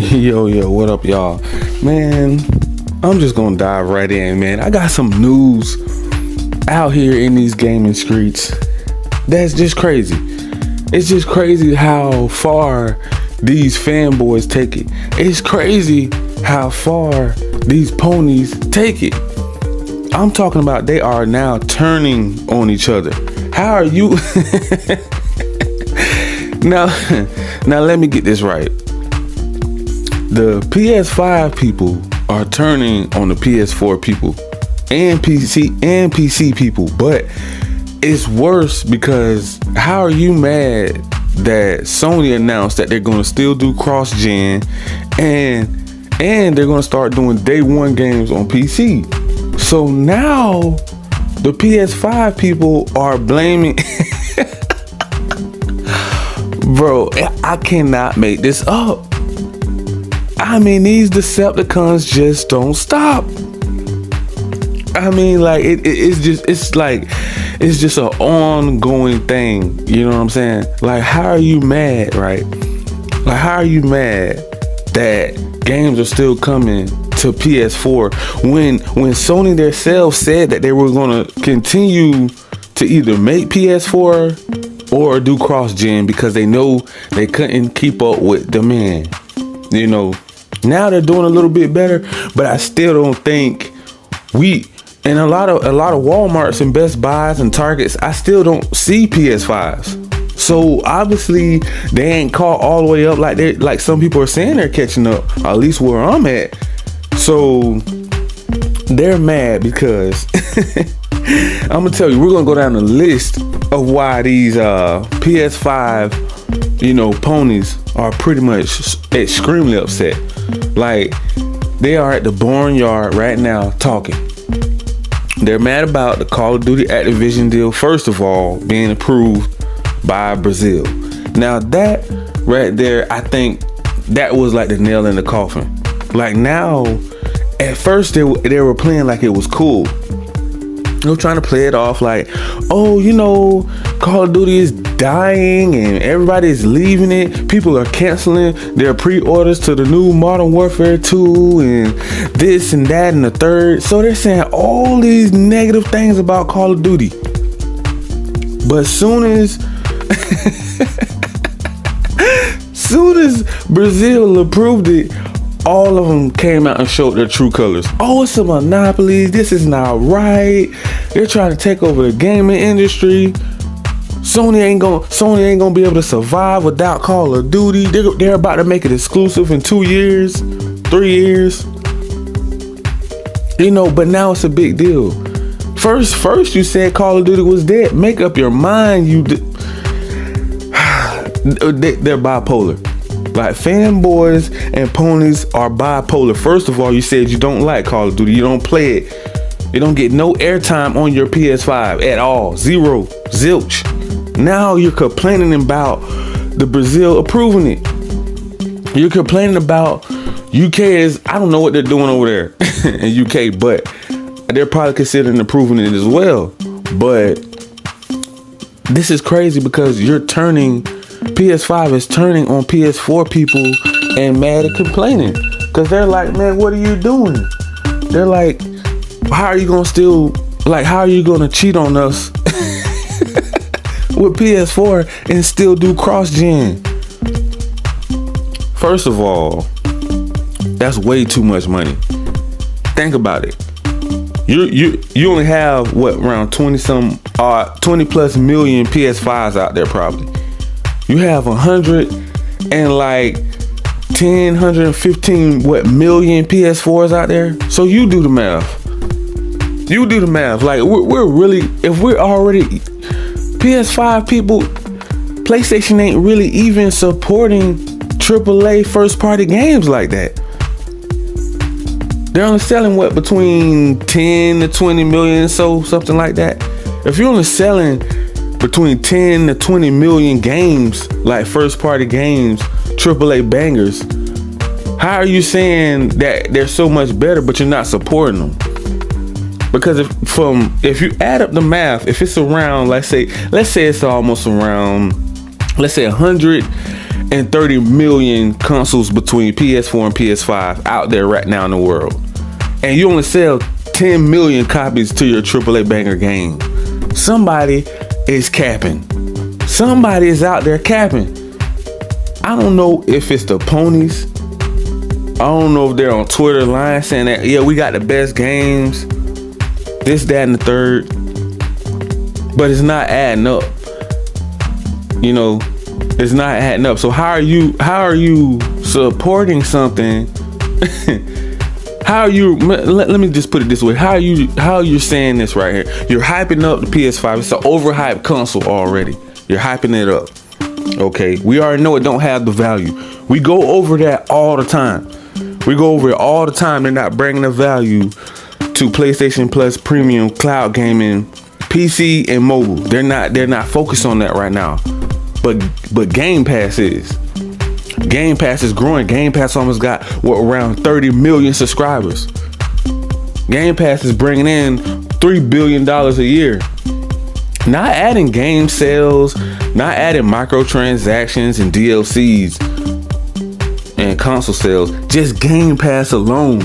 Yo, what up, y'all? Man, I'm just gonna dive right in, man. I got some news out here in these gaming streets that's just crazy. It's just crazy how far these fanboys take it. It's crazy how far these ponies take it. I'm talking about they are now turning on each other. How are you? Now let me get this right. The PS5 people are turning on the PS4 people and PC people, but it's worse because how are you mad that Sony announced that they're going to still do cross-gen and they're going to start doing day one games on PC? So now the PS5 people are blaming bro, I cannot make this up. I mean, these Decepticons just don't stop. I mean, like it's just an ongoing thing. You know what I'm saying? Like, how are you mad, right? Like, how are you mad that games are still coming to PS4 when Sony themselves said that they were going to continue to either make PS4 or do cross-gen because they know they couldn't keep up with demand. You know, now they're doing a little bit better, but I still don't think and a lot of Walmarts and Best Buys and Targets, I still don't see PS5s. So obviously they ain't caught all the way up like some people are saying they're catching up, or at least where I'm at. So they're mad because I'm gonna tell you, we're gonna go down the list of why these PS5 ponies are pretty much extremely upset. Like, they are at the barnyard right now talking. They're mad about the Call of Duty Activision deal, first of all, being approved by Brazil. Now that right there, I think that was like the nail in the coffin. Like, now, at first they were playing like it was cool. They were trying to play it off like, oh, Call of Duty is dying and everybody's leaving it. People are canceling their pre-orders to the new Modern Warfare 2 and this and that and the third. So they're saying all these negative things about Call of Duty. But soon as Brazil approved it, all of them came out and showed their true colors. Oh, it's a monopoly. This is not right. They're trying to take over the gaming industry. Sony ain't gonna be able to survive without Call of Duty. They're about to make it exclusive in 2 years, 3 years. But now it's a big deal. First you said Call of Duty was dead. Make up your mind. They're bipolar. Like, fanboys and ponies are bipolar. First of all, you said you don't like Call of Duty. You don't play it. You don't get no airtime on your PS5 at all. Zero. Zilch. Now you're complaining about the Brazil approving it. You're complaining about UK I don't know what they're doing over there in UK, but they're probably considering approving it as well. But this is crazy because PS5 is turning on PS4 people and mad and complaining because they're like, man, what are you doing? They're like, how are you gonna cheat on us with PS4 and still do cross-gen? First of all, that's way too much money. Think about it. You only have around 20 plus million PS5s out there probably. You have 115 million PS4s out there. So you do the math. Like, we're really, if we're already PS5 people, PlayStation ain't really even supporting AAA first party games like that. They're only selling what, between 10 to 20 million, so something like that. If you're only selling between 10 to 20 million games, like first party games, AAA bangers, how are you saying that they're so much better but you're not supporting them? Because if you add up the math, if it's around, let's say it's almost around, let's say 130 million consoles between PS4 and PS5 out there right now in the world, and you only sell 10 million copies to your AAA banger game, somebody is capping. Somebody is out there capping. I don't know if it's the ponies. I don't know if they're on Twitter lying saying that, yeah, we got the best games, this, that, and the third, but it's not adding up. You know, it's not adding up. So how are you supporting something? How are you? Let me just put it this way. How are you saying this right here? You're hyping up the PS5. It's an overhyped console already. You're hyping it up. Okay, we already know it don't have the value. We go over that all the time. We go over it all the time. They're not bringing the value to PlayStation Plus Premium Cloud Gaming, PC and mobile. They're not focused on that right now. But Game Pass is. Game Pass is growing. Game Pass almost got around 30 million subscribers. Game Pass is bringing in $3 billion a year. Not adding game sales, not adding microtransactions and DLCs and console sales. Just Game Pass alone.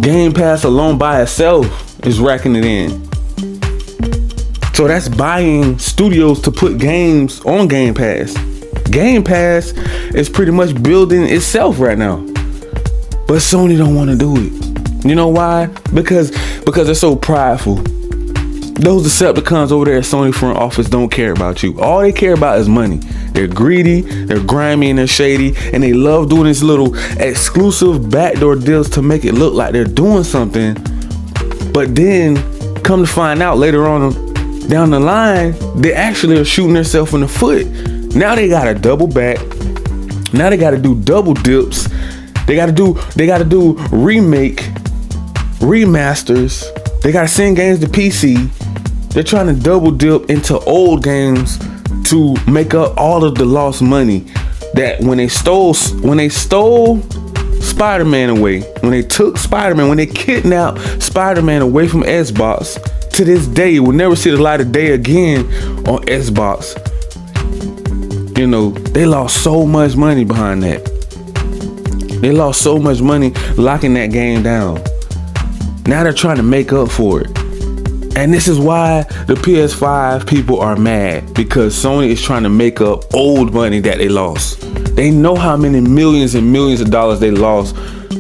Game Pass alone by itself is racking it in. So that's buying studios to put games on Game Pass. Game Pass is pretty much building itself right now. But Sony don't want to do it. You know why? Because they're so prideful. Those Decepticons over there at Sony front office don't care about you. All they care about is money. They're greedy, they're grimy, and they're shady, and they love doing these little exclusive backdoor deals to make it look like they're doing something. But then, come to find out later on down the line, they actually are shooting themselves in the foot. Now they gotta double back. Now they gotta do double dips. They gotta do remake, remasters. They gotta send games to PC. They're trying to double dip into old games to make up all of the lost money that when they stole Spider-Man away, when they took Spider-Man, when they kidnapped Spider-Man away from Xbox, to this day, we'll never see the light of day again on Xbox. You know, they lost so much money behind that. They lost so much money locking that game down. Now they're trying to make up for it. And this is why the PS5 people are mad, because Sony is trying to make up old money that they lost. They know how many millions and millions of dollars they lost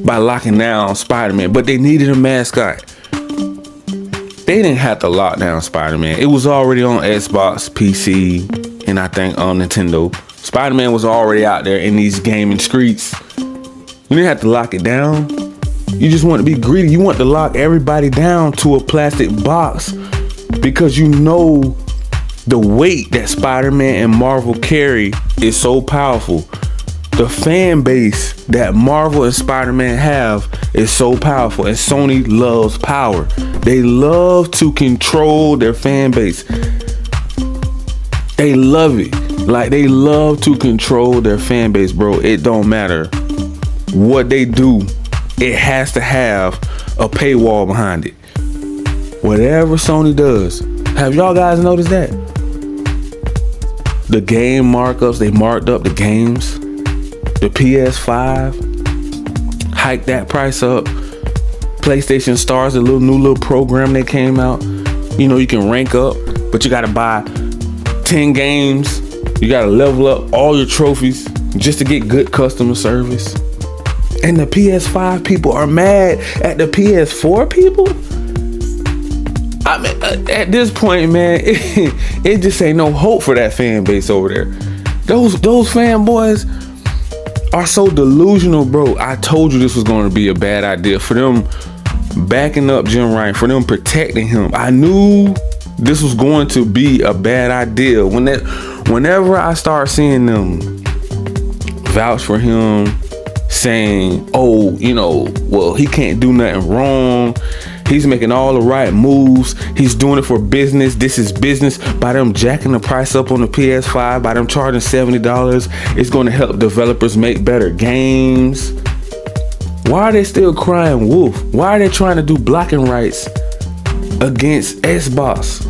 by locking down Spider-Man, but they needed a mascot. They didn't have to lock down Spider-Man. It was already on Xbox, PC, and I think on Nintendo. Spider-Man was already out there in these gaming streets. You didn't have to lock it down. You just want to be greedy. You want to lock everybody down to a plastic box because you know the weight that Spider-Man and Marvel carry is so powerful. The fan base that Marvel and Spider-Man have is so powerful, and Sony loves power. They love to control their fan base. They love it. Like, they love to control their fan base, bro. It don't matter what they do. It has to have a paywall behind it. Whatever Sony does. Have y'all guys noticed that? The game markups, they marked up the games. The PS5 hiked that price up. PlayStation Stars, a new little program that came out. You know, you can rank up, but you gotta buy 10 games. You gotta level up all your trophies just to get good customer service. And the PS5 people are mad at the PS4 people? I mean, at this point, man, it just ain't no hope for that fan base over there. Those fanboys are so delusional, bro. I told you this was going to be a bad idea for them backing up Jim Ryan, for them protecting him. I knew this was going to be a bad idea. Whenever I start seeing them vouch for him, saying, oh, well, he can't do nothing wrong. He's making all the right moves. He's doing it for business. This is business. By them jacking the price up on the PS5, by them charging $70, it's going to help developers make better games. Why are they still crying wolf? Why are they trying to do blocking rights against Xbox?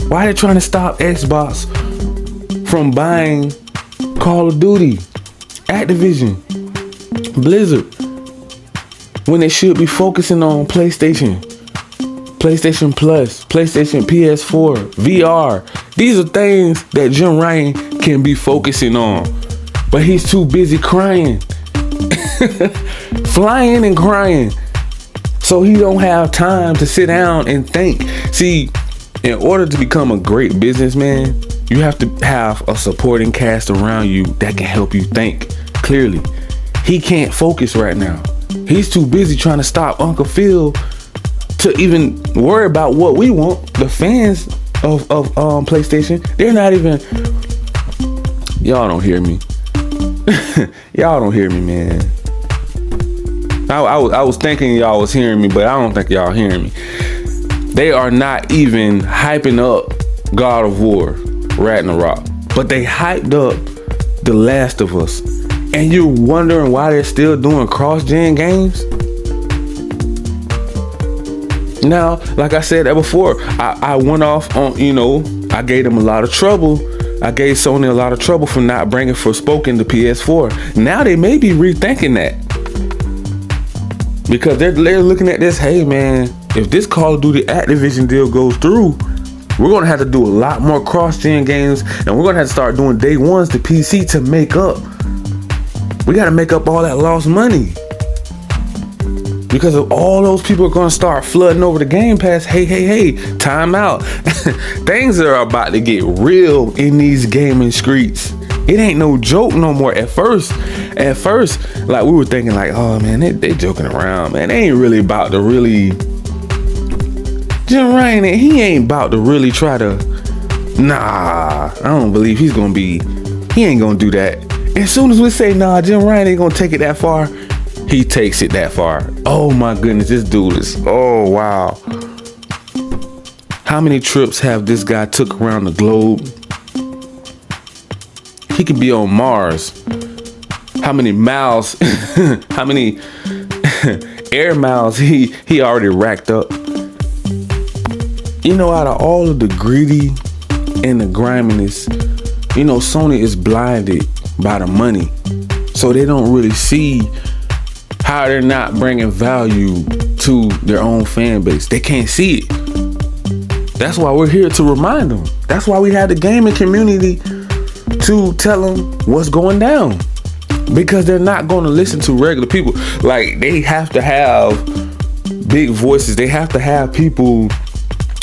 Why are they trying to stop Xbox from buying Call of Duty, Activision, Blizzard, when they should be focusing on PlayStation Plus, PlayStation PS4, VR? These are things that Jim Ryan can be focusing on, but he's too busy crying, flying and crying, so he don't have time to sit down and think. See, in order to become a great businessman, you have to have a supporting cast around you that can help you think clearly. He can't focus right now. He's too busy trying to stop Uncle Phil to even worry about what we want. The fans of PlayStation, they're not even. Y'all don't hear me. Y'all don't hear me, man. I was thinking y'all was hearing me, but I don't think y'all hearing me. They are not even hyping up God of War, Ragnarok, but they hyped up The Last of Us. And you're wondering why they're still doing cross-gen games? Now, like I said that before, I went off on, I gave them a lot of trouble. I gave Sony a lot of trouble for not bringing Forspoken to PS4. Now they may be rethinking that, because they're looking at this. Hey man, if this Call of Duty Activision deal goes through, we're gonna have to do a lot more cross-gen games, and we're gonna have to start doing day ones to PC to make up. We gotta make up all that lost money, because of all those people are gonna start flooding over the Game Pass. Hey, time out. Things are about to get real in these gaming streets. It ain't no joke no more. At first, like we were thinking like, oh man, they joking around, man. They ain't really about to really. Jim Ryan, he ain't about to really try to. Nah, I don't believe he ain't gonna do that. As soon as we say, nah, Jim Ryan ain't gonna take it that far, he takes it that far. Oh my goodness, this dude is, oh wow. How many trips have this guy took around the globe? He could be on Mars. How many miles, how many air miles he already racked up? Out of all of the greedy and the griminess, Sony is blinded by the money. So they don't really see how they're not bringing value to their own fan base. They can't see it. That's why we're here to remind them. That's why we have the gaming community to tell them what's going down. Because they're not going to listen to regular people. Like, they have to have big voices. They have to have people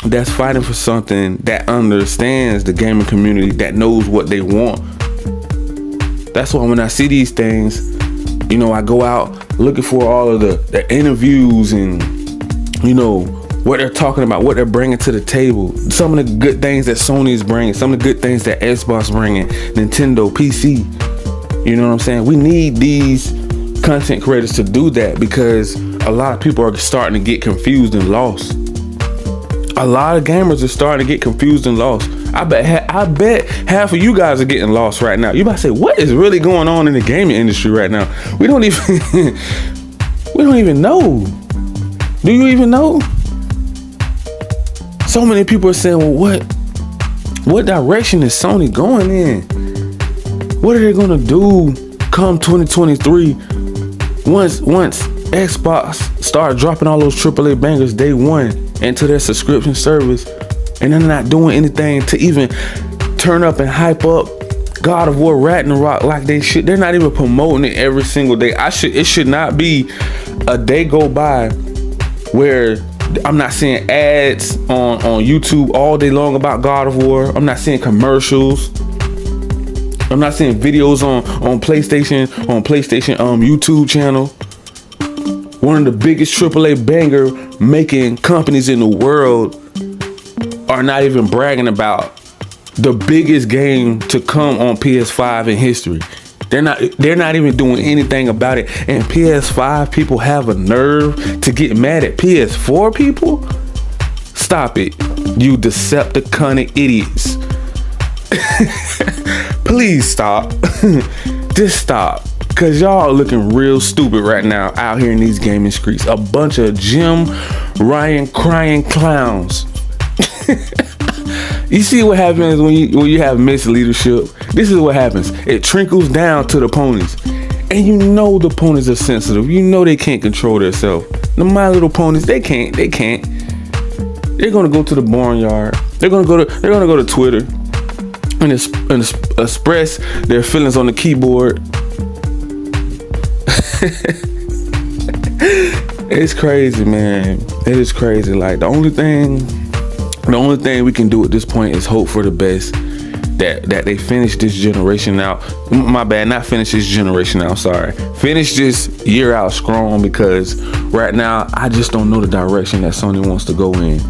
that's fighting for something, that understands the gaming community, that knows what they want. That's why when I see these things, I go out looking for all of the interviews and, what they're talking about, what they're bringing to the table. Some of the good things that Sony is bringing, some of the good things that Xbox bringing, Nintendo, PC. You know what I'm saying? We need these content creators to do that, because a lot of people are starting to get confused and lost. A lot of gamers are starting to get confused and lost. I bet half of you guys are getting lost right now. You about to say, what is really going on in the gaming industry right now? We don't even know. Do you even know? So many people are saying, well, what direction is Sony going in? What are they gonna do come 2023 once Xbox start dropping all those AAA bangers day one into their subscription service, and they're not doing anything to even turn up and hype up God of War Ragnarok like they should? They're not even promoting it every single day. It should not be a day go by where I'm not seeing ads on YouTube all day long about God of War. I'm not seeing commercials. I'm not seeing videos on PlayStation YouTube channel. One of the biggest AAA banger making companies in the world are not even bragging about the biggest game to come on PS5 in history. They're not even doing anything about it. And PS5 people have a nerve to get mad at PS4 people? Stop it, you Decepticon idiots. Please stop. Just stop. Cause y'all are looking real stupid right now out here in these gaming streets. A bunch of Jim Ryan crying clowns. You see what happens when you have misleadership? This is what happens. It trickles down to the ponies. And you know the ponies are sensitive. You know they can't control themselves. The My Little Ponies, they can't. They're gonna go to the barnyard. They're gonna go to Twitter and express their feelings on the keyboard. It's crazy, man. It is crazy. Like the only thing we can do at this point is hope for the best. That they finish this generation out. My bad, not finish this generation out, sorry. Finish this year out strong, because right now I just don't know the direction that Sony wants to go in.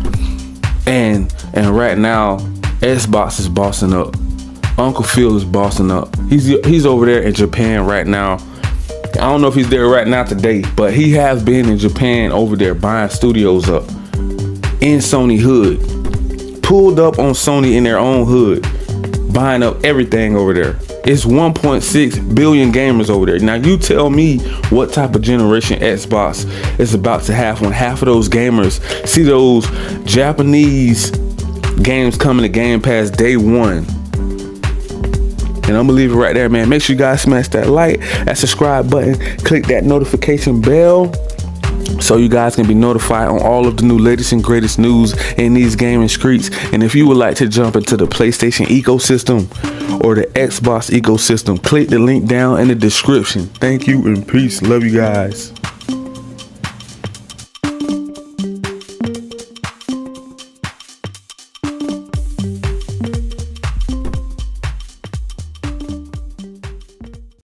And right now Xbox is bossing up. Uncle Phil is bossing up. He's over there in Japan right now. I don't know if he's there right now today, but he has been in Japan over there buying studios up in Sony hood. Pulled up on Sony in their own hood, buying up everything over there. It's 1.6 billion gamers over there. Now you tell me what type of generation Xbox is about to have when half of those gamers see those Japanese games coming to Game Pass day one. And I'm gonna leave it right there, man. Make sure you guys smash that like, that subscribe button, click that notification bell, so you guys can be notified on all of the new latest and greatest news in these gaming streets. And if you would like to jump into the PlayStation ecosystem or the Xbox ecosystem, click the link down in the description. Thank you and peace. Love you guys.